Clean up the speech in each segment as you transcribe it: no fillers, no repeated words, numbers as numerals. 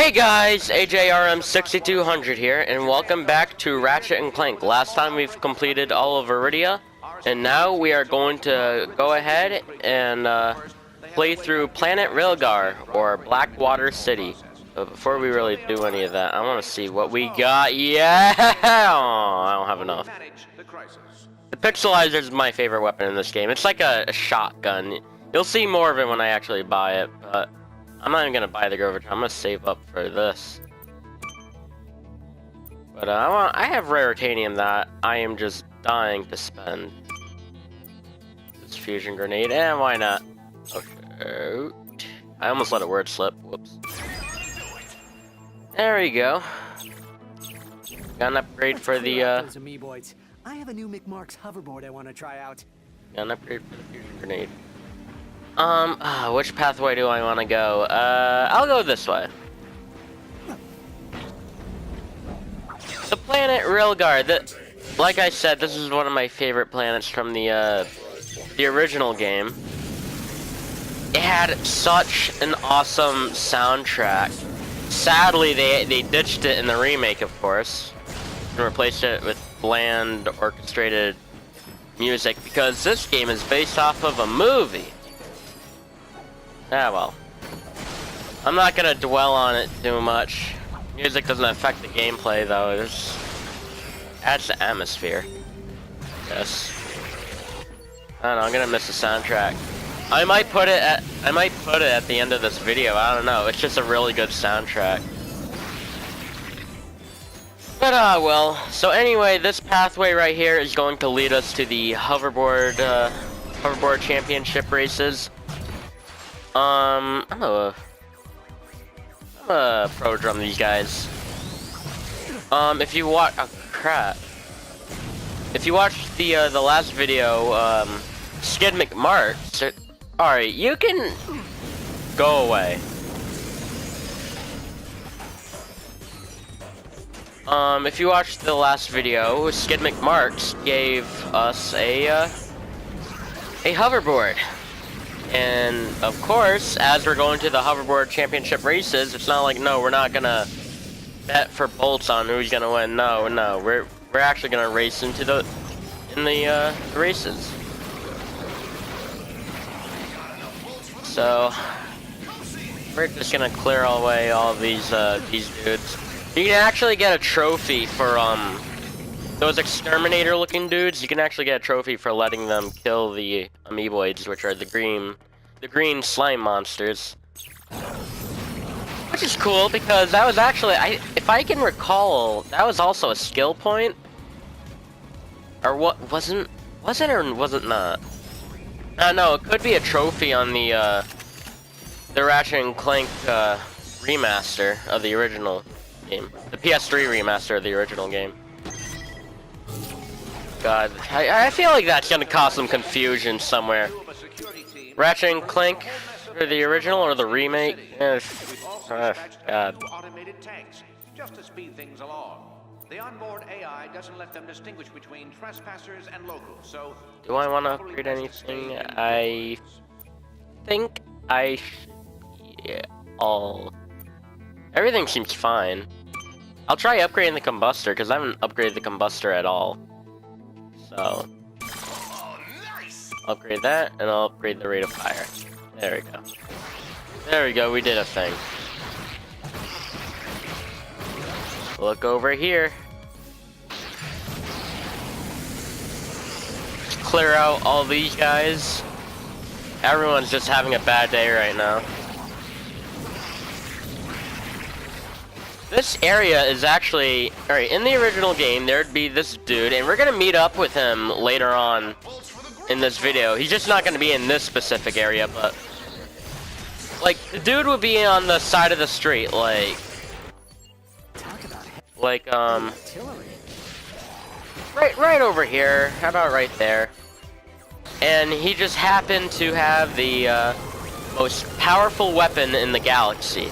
Hey guys, AJRM6200 here, and welcome back to Ratchet Clank. Last time we've completed all of Iridia, and now we are going to go ahead and play through Planet Rilgar, or Blackwater City. But before we really do any of that, I want to see what we got. Yeah! Oh, I don't have enough. The Pixelizer is my favorite weapon in this game. It's like a shotgun. You'll see more of it when I actually buy it, but I'm not even gonna buy the Grover. I'm gonna save up for this. But I have rare titanium that I am just dying to spend. This fusion grenade, and why not? Oh shoot! I almost let a word slip. Whoops. There we go. Got an upgrade for the I have a new McMark's hoverboard I want to try out. Got an upgrade for the fusion grenade. Which pathway do I want to go? I'll go this way. The planet Rilgar. Like I said, this is one of my favorite planets from the original game. It had such an awesome soundtrack. Sadly, they ditched it in the remake, of course, and replaced it with bland, orchestrated music because this game is based off of a movie. Ah, well. I'm not gonna dwell on it too much. Music doesn't affect the gameplay, though. It just adds to atmosphere. Yes. I don't know. I'm gonna miss the soundtrack. I might put it at the end of this video. I don't know. It's just a really good soundtrack. But well. So anyway, this pathway right here is going to lead us to the hoverboard championship races. I'm a pro drum these guys. If you watch, oh crap. If you watched the last video, Skid McMarks. Alright, you can go away. If you watched the last video, Skid McMarks gave us a hoverboard. And of course, as we're going to the hoverboard championship races, it's not like, no, we're not gonna bet for bolts on who's gonna win. No, we're actually gonna race into the races. So we're just gonna clear away all these dudes. You can actually get a trophy for those exterminator-looking dudes. You can actually get a trophy for letting them kill the amoeboids, which are the green slime monsters. Which is cool because that was actually, if I can recall, that was also a skill point. Or what was it or was it not? No, it could be a trophy on the Ratchet Clank remaster of the original game, the PS3 remaster of the original game. God, I feel like that's gonna cause some confusion somewhere. Ratchet Clank for the original or the remake? God. Automated tanks, just to speed things along. The onboard AI doesn't let them distinguish between trespassers and locals, so... Do I want to upgrade anything? I think I should... Yeah, everything seems fine. I'll try upgrading the combustor, because I haven't upgraded the combustor at all. So... I'll upgrade that, and I'll upgrade the rate of fire. There we go. There we go, we did a thing. Look over here. Clear out all these guys. Everyone's just having a bad day right now. This area is actually... Alright, in the original game, there'd be this dude, and we're gonna meet up with him later on in this video. He's just not gonna be in this specific area, but... Like, the dude would be on the side of the street, like, right over here. How about right there? And he just happened to have the most powerful weapon in the galaxy.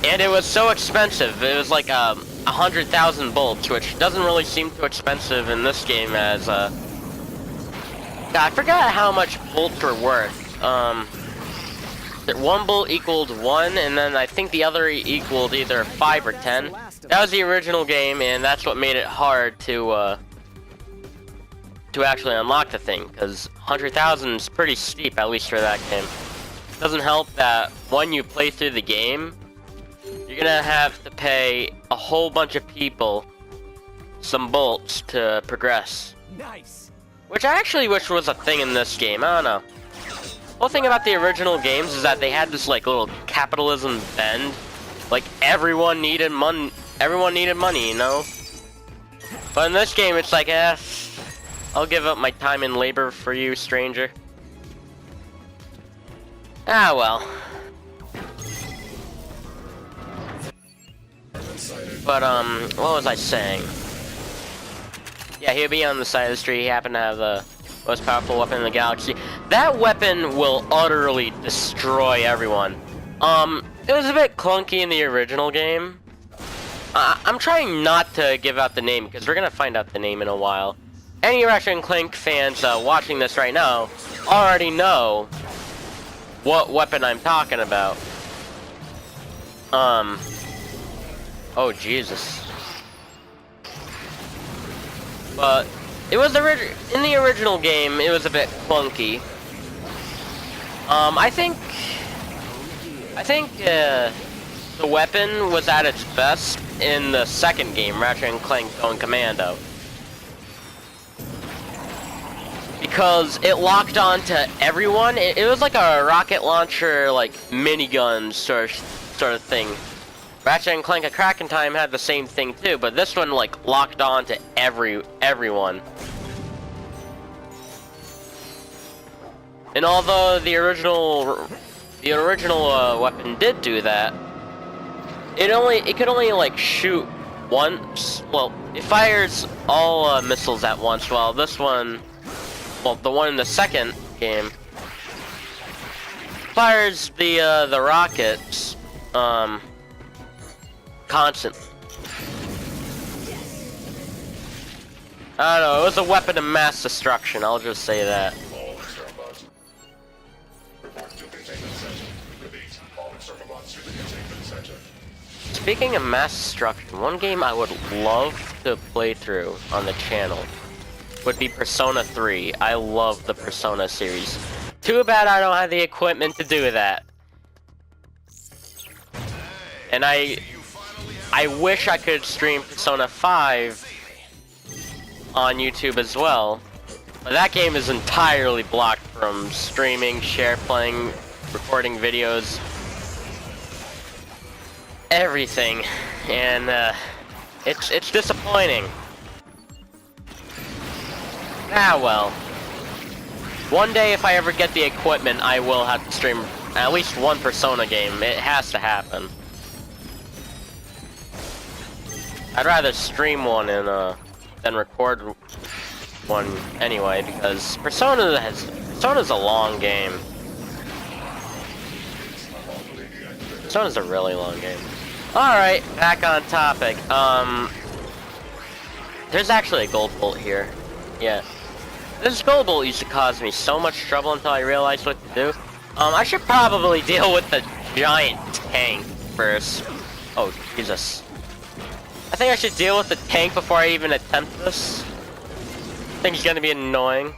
And it was so expensive. It was like 100,000 bolts, which doesn't really seem too expensive in this game as I forgot how much bolts were worth. one bullet equaled 1, and then I think the other equaled either 5 or 10. That was the original game, and that's what made it hard to actually unlock the thing, because 100,000 is pretty steep, at least for that game. Doesn't help that when you play through the game, you're gonna have to pay a whole bunch of people some bolts to progress. Nice. Which I actually wish was a thing in this game, I don't know. The whole thing about the original games is that they had this like little capitalism bend. Like everyone needed money, you know? But in this game it's like, I'll give up my time and labor for you, stranger. Ah well. But what was I saying? Yeah, he'll be on the side of the street. He happened to have the most powerful weapon in the galaxy. That weapon will utterly destroy everyone. It was a bit clunky in the original game. I'm trying not to give out the name, because we're gonna find out the name in a while. Any Ratchet & Clank fans watching this right now already know what weapon I'm talking about. Oh Jesus. But it was in the original game, it was a bit clunky. I think the weapon was at its best in the second game, Ratchet & Clank Going Commando. Because it locked on to everyone. It was like a rocket launcher, like minigun sort of thing. Ratchet & Clank A Crack in Time had the same thing too, but this one like locked on to everyone. And although the original weapon did do that, it could only like shoot once. Well, it fires all missiles at once, while this one, well, the one in the second game, fires the rockets constant. I don't know, it was a weapon of mass destruction, I'll just say that. Speaking of mass destruction, one game I would love to play through on the channel would be Persona 3. I love the Persona series. Too bad I don't have the equipment to do that. And I wish I could stream Persona 5 on YouTube as well. But that game is entirely blocked from streaming, share playing, recording videos, everything. And it's disappointing. Ah well. One day if I ever get the equipment, I will have to stream at least one Persona game. It has to happen. I'd rather stream one and than record one anyway, because Persona's a long game. Persona's a really long game. Alright, back on topic. There's actually a gold bolt here. Yeah. This gold bolt used to cause me so much trouble until I realized what to do. I should probably deal with the giant tank first. Oh, Jesus. I think I should deal with the tank before I even attempt this. I think it's gonna be annoying.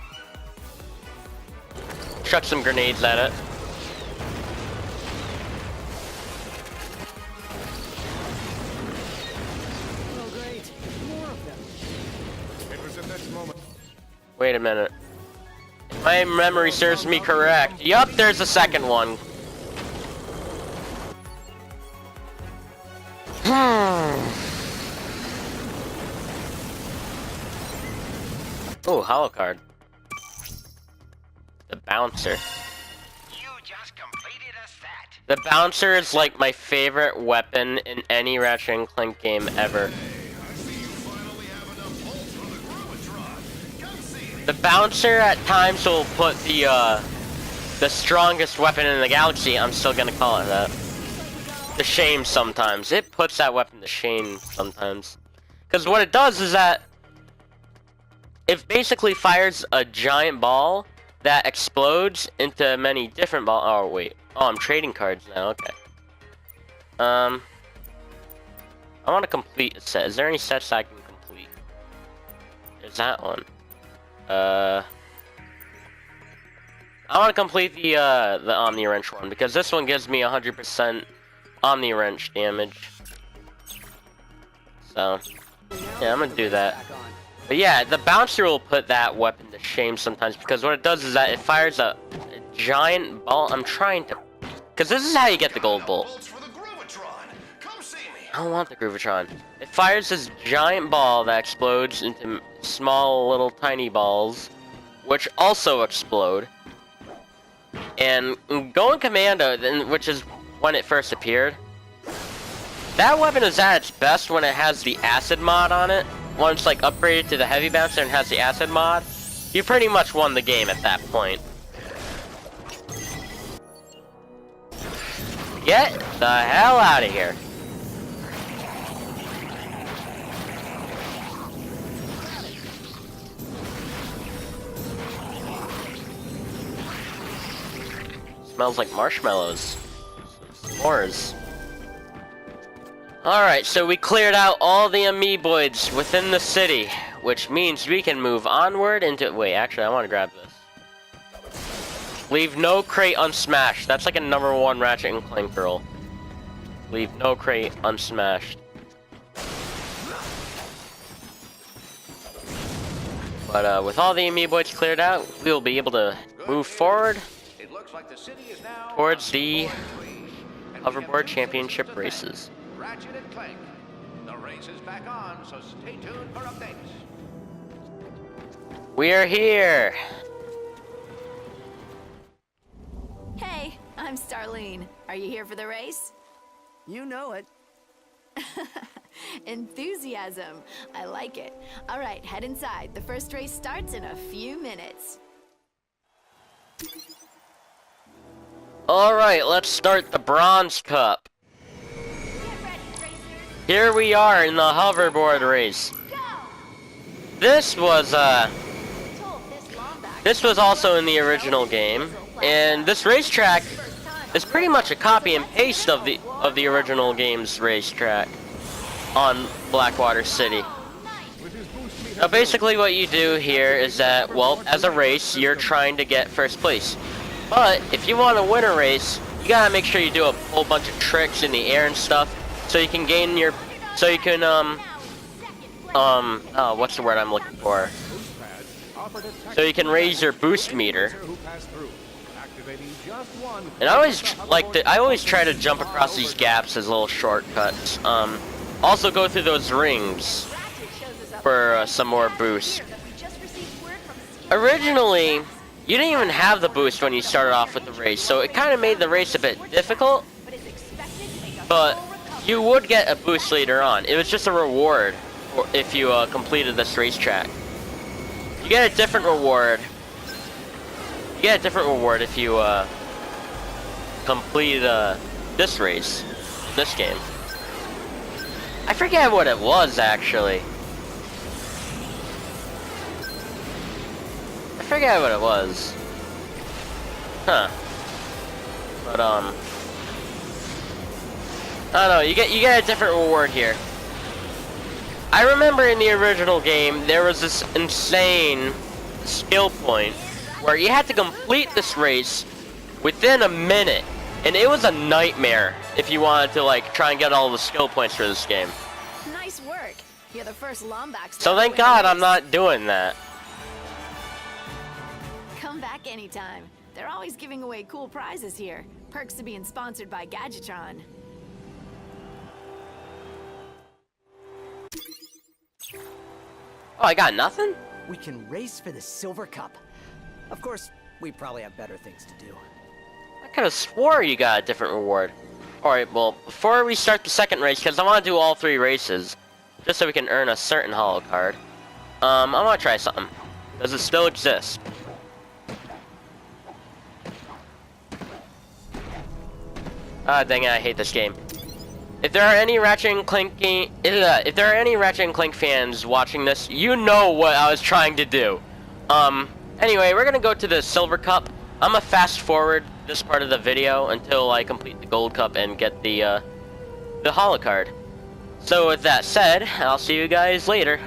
Chuck some grenades at it. Oh, great. More of them. It was in this moment. Wait a minute. If my memory serves me correct. Yup, there's a second one. Oh, hollow card. The bouncer. You just completed a set. The bouncer is like my favorite weapon in any Ratchet and Clank game ever. The bouncer at times will put the strongest weapon in the galaxy. I'm still gonna call it that. To shame sometimes. It puts that weapon to shame sometimes. Because what it does is that it basically fires a giant ball that explodes into many different balls. Oh wait, Oh, I'm trading cards now, okay. I want to complete a set. Is there any sets I can complete? There's that one. I want to complete the Omni Wrench one, because this one gives me 100% Omni Wrench damage. So, yeah, I'm gonna do that. But yeah, the bouncer will put that weapon to shame sometimes, because what it does is that it fires a giant ball. I'm trying to... Because this is how you get the gold bolt. I don't want the Groovatron. It fires this giant ball that explodes into small little tiny balls, which also explode. And going Commando, which is when it first appeared, that weapon is at its best when it has the acid mod on it. Once like upgraded to the heavy bouncer and has the acid mod, you pretty much won the game at that point. Get the hell out of here. Smells like marshmallows. S'mores. Alright, so we cleared out all the amoeboids within the city, which means we can move onward into... Wait, actually, I want to grab this. Leave no crate unsmashed. That's like a #1 Ratchet and Clank rule. Leave no crate unsmashed. But with all the amoeboids cleared out, we will be able to move forward towards the hoverboard championship races. Ratchet and Clank. The race is back on, so stay tuned for updates. We're here! Hey, I'm Starlene. Are you here for the race? You know it. Enthusiasm. I like it. All right, head inside. The first race starts in a few minutes. Alright, let's start the Bronze Cup. Here we are in the hoverboard race. This was also in the original game, and this racetrack is pretty much a copy and paste of the original game's racetrack on Blackwater City. Now basically what you do here is that, well, as a race, you're trying to get first place. But if you want to win a race, you gotta make sure you do a whole bunch of tricks in the air and stuff, so you can gain your, so you can, oh, what's the word I'm looking for? So you can raise your boost meter. And I always try to jump across these gaps as little shortcuts. Also go through those rings for some more boost. Originally, you didn't even have the boost when you started off with the race, so it kind of made the race a bit difficult. But you would get a boost later on. It was just a reward if you completed this racetrack. You get a different reward. You get a different reward if you complete this race, this game. I forget what it was actually. I forget what it was. Huh. But I don't know, you get a different reward here. I remember in the original game there was this insane skill point where you had to complete this race within a minute, and it was a nightmare if you wanted to like try and get all the skill points for this game. Nice work. You're the first Lombax. So thank God I'm not doing that. Come back anytime. They're always giving away cool prizes here. Perks to being sponsored by Gadgetron. Oh, I got nothing? We can race for the Silver Cup. Of course, we probably have better things to do. I could have swore you got a different reward. Alright, well, before we start the second race, because I want to do all 3 races, just so we can earn a certain holo card, I want to try something. Does it still exist? Ah, dang it, I hate this game. If there are any Ratchet and Clank if there are any Ratchet and Clank fans watching this, you know what I was trying to do. Anyway, we're gonna go to the Silver Cup. I'm gonna fast forward this part of the video until I complete the gold cup and get the holo card. So with that said, I'll see you guys later.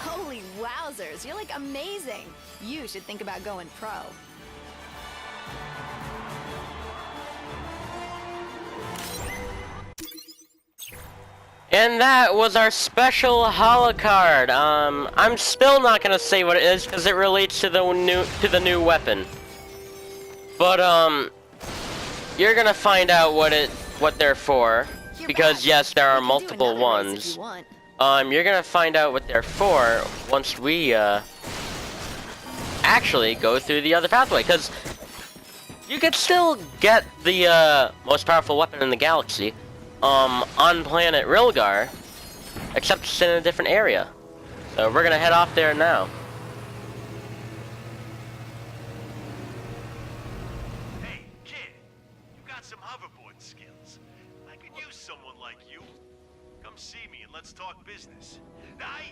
Holy wowzers, you're like amazing. You should think about going pro. And that was our special holo card. I'm still not gonna say what it is because it relates to the new weapon. But you're gonna find out what they're for, because yes, there are multiple ones. You're gonna find out what they're for once we actually go through the other pathway, because you could still get the most powerful weapon in the galaxy on planet Rilgar, except it's in a different area. So we're gonna head off there now. Hey, kid, you got some hoverboard skills. I could use someone like you. Come see me and let's talk business. I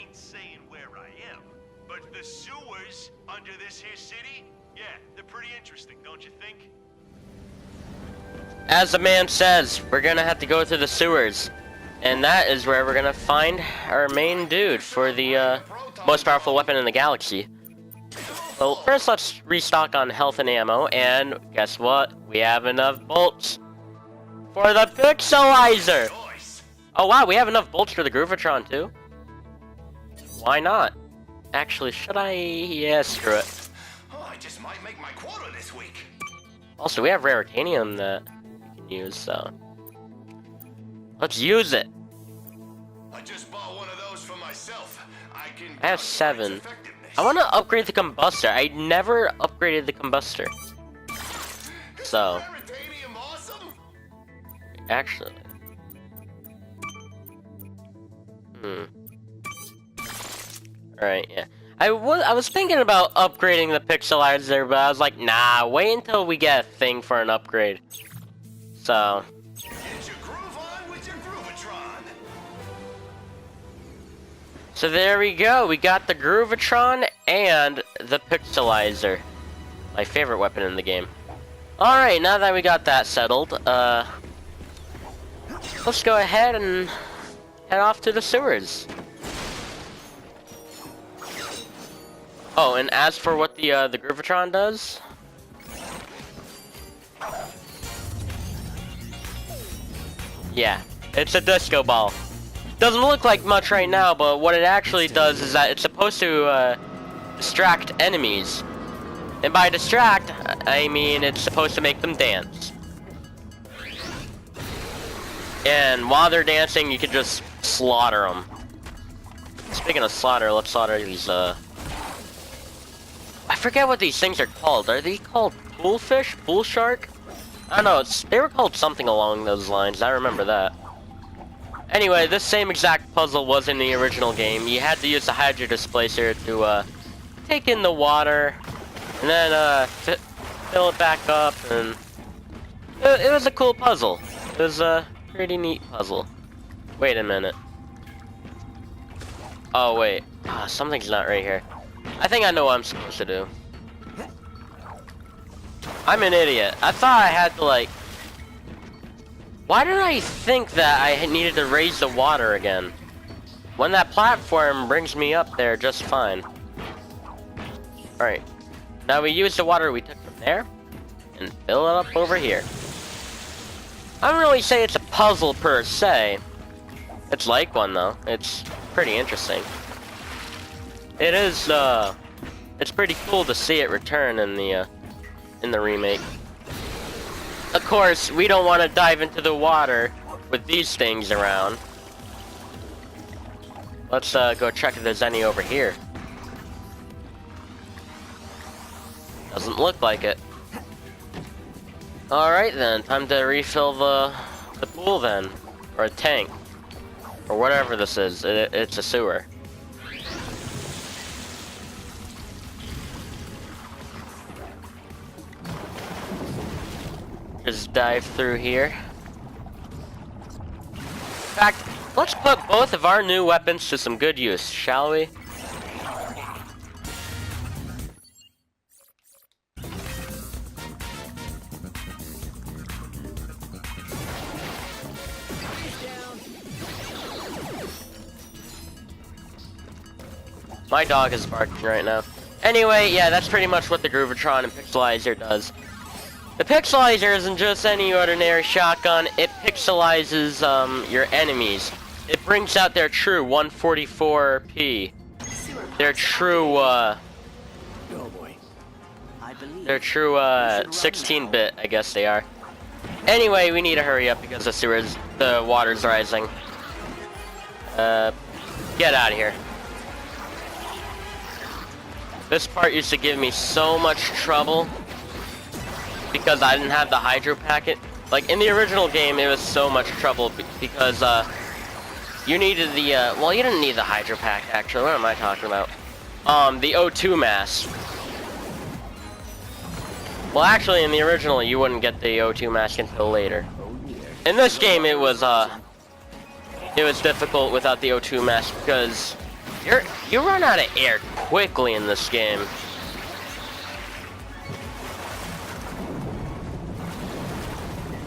ain't saying where I am, but the sewers under this here city, yeah, they're pretty interesting, don't you think? As the man says, we're gonna have to go through the sewers, and that is where we're gonna find our main dude for the most powerful weapon in the galaxy. Well, first let's restock on health and ammo, and guess what? We have enough bolts for the pixelizer! Oh wow, we have enough bolts for the Groovatron too? Why not? Actually, should I? Yeah, screw it. Oh, I just might make my quota this week. Also, we have raritanium that we can use, so let's use it. I just bought one of those for myself. I have 7. I want to upgrade the combustor. I never upgraded the combustor. So, actually, Alright, yeah. I was thinking about upgrading the pixelizer, but I was like, nah, wait until we get a thing for an upgrade. So, Get your groove on with your Groovatron. so there we go. We got the Groovatron and the pixelizer. My favorite weapon in the game. Alright, now that we got that settled, let's go ahead and head off to the sewers. Oh, and as for what the Groovatron does, yeah, it's a disco ball. Doesn't look like much right now, but what it actually does is that it's supposed to distract enemies. And by distract, I mean it's supposed to make them dance. And while they're dancing, you can just slaughter them. Speaking of slaughter, let's slaughter these, I forget what these things are called. Are they called poolfish? Pool shark? I don't know, they were called something along those lines, I remember that. Anyway, this same exact puzzle was in the original game. You had to use the hydro displacer to, take in the water, and then, fill it back up, and it was a cool puzzle. It was a pretty neat puzzle. Wait a minute. Oh, wait. Something's not right here. I think I know what I'm supposed to do. I'm an idiot. I thought I had to, like... Why did I think that I needed to raise the water again? When that platform brings me up there just fine. Alright. Now we use the water we took from there, and fill it up over here. I don't really say it's a puzzle per se. It's like one though. It's pretty interesting. It is, it's pretty cool to see it return in the remake. Of course, we don't want to dive into the water with these things around. Let's, go check if there's any over here. Doesn't look like it. Alright then, time to refill the pool then. Or a tank. Or whatever this is. It's a sewer. Just dive through here. In fact, let's put both of our new weapons to some good use, shall we? My dog is barking right now. Anyway, yeah, that's pretty much what the Groovatron and Pixelizer does. The Pixelizer isn't just any ordinary shotgun, it pixelizes, your enemies. It brings out their true 144p. Their true, their true, 16-bit, I guess they are. Anyway, we need to hurry up because the water's rising. Get out of here. This part used to give me so much trouble because I didn't have the hydro packet. Like, in the original game, it was so much trouble because, you needed the, well, you didn't need the hydro pack, actually. What am I talking about? The O2 mask. Well, actually, in the original, you wouldn't get the O2 mask until later. In this game, it was difficult without the O2 mask because you run out of air quickly in this game.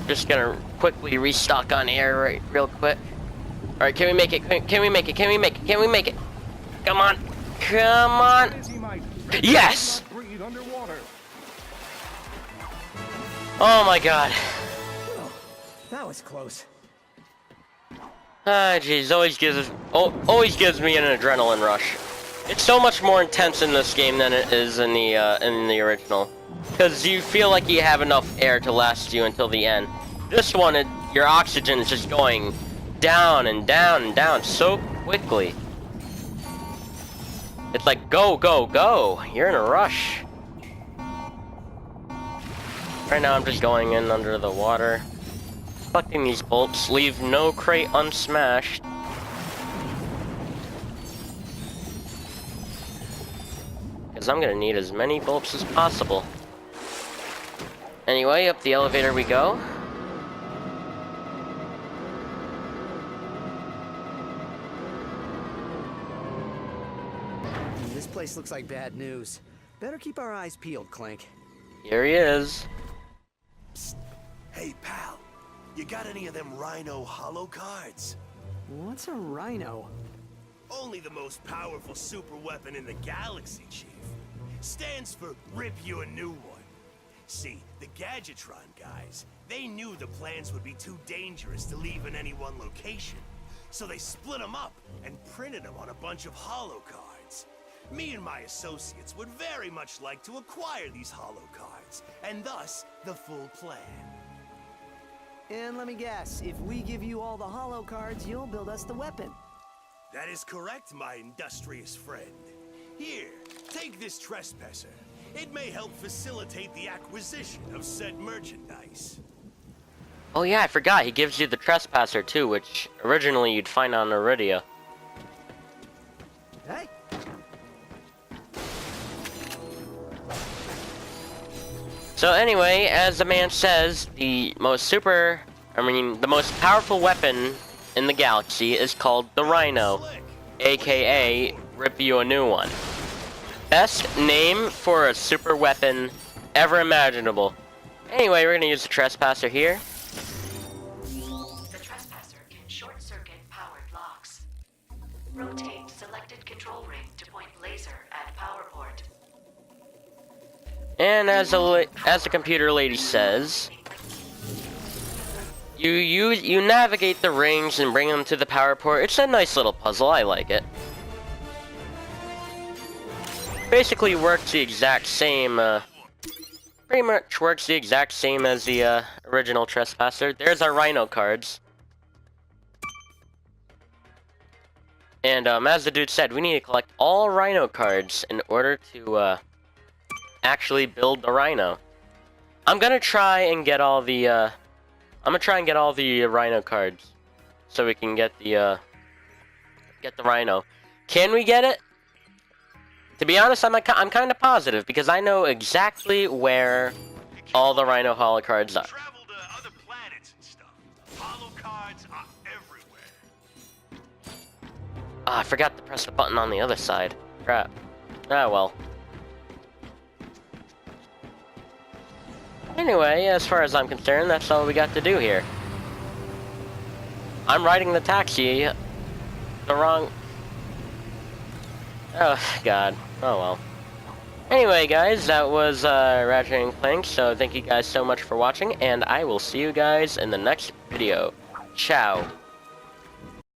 Just gonna quickly restock on air real quick. Alright, can we make it? Can we make it? Can we make it? Can we make it? Come on. Come on. Yes! Oh my god. That was close. Ah, jeez, always gives me an adrenaline rush. It's so much more intense in this game than it is in the original, because you feel like you have enough air to last you until the end. This one, your oxygen is just going down and down and down so quickly. It's like go, go, go. You're in a rush. Right now, I'm just going in under the water. Collecting these bolts, leave no crate unsmashed. Because I'm gonna need as many bolts as possible. Anyway, up the elevator we go. This place looks like bad news. Better keep our eyes peeled, Clank. Here he is. Psst. Hey, pal. You got any of them Rhino holo cards? What's a rhino? Only the most powerful super weapon in the galaxy, Chief. Stands for Rip You a New One. See, the Gadgetron guys, they knew the plans would be too dangerous to leave in any one location. So they split them up and printed them on a bunch of holo cards. Me and my associates would very much like to acquire these holo cards, and thus, the full plan. And let me guess, if we give you all the holo cards, you'll build us the weapon. That is correct, my industrious friend. Here, take this trespasser. It may help facilitate the acquisition of said merchandise. Oh yeah, I forgot. He gives you the trespasser too, which originally you'd find on Iridia. Hey. So anyway, as the man says, the most powerful weapon in the galaxy is called the Rhino, aka Rip You a New One. Best name for a super weapon ever imaginable. Anyway, we're gonna use the trespasser here. The trespasser can short-circuit powered locks. Rotate selected control ring to point laser at power port. And as the computer lady says, you navigate the rings and bring them to the power port. It's a nice little puzzle. I like it. Basically works the exact same. Pretty much works the exact same as the original trespasser. There's our Rhino cards. And as the dude said, we need to collect all Rhino cards in order to actually build the Rhino. I'm gonna try and get all the Rhino cards so we can get the Rhino. Can we get it? To be honest, I'm kind of positive because I know exactly where all the Rhino holo cards are. Travel to other planets and stuff. Holo cards are everywhere. Ah, I forgot to press the button on the other side. Crap. Ah, well. Anyway, as far as I'm concerned, that's all we got to do here. I'm riding the taxi. The wrong... Oh, God. Oh, well. Anyway, guys, that was Ratchet Clank, so thank you guys so much for watching, and I will see you guys in the next video. Ciao.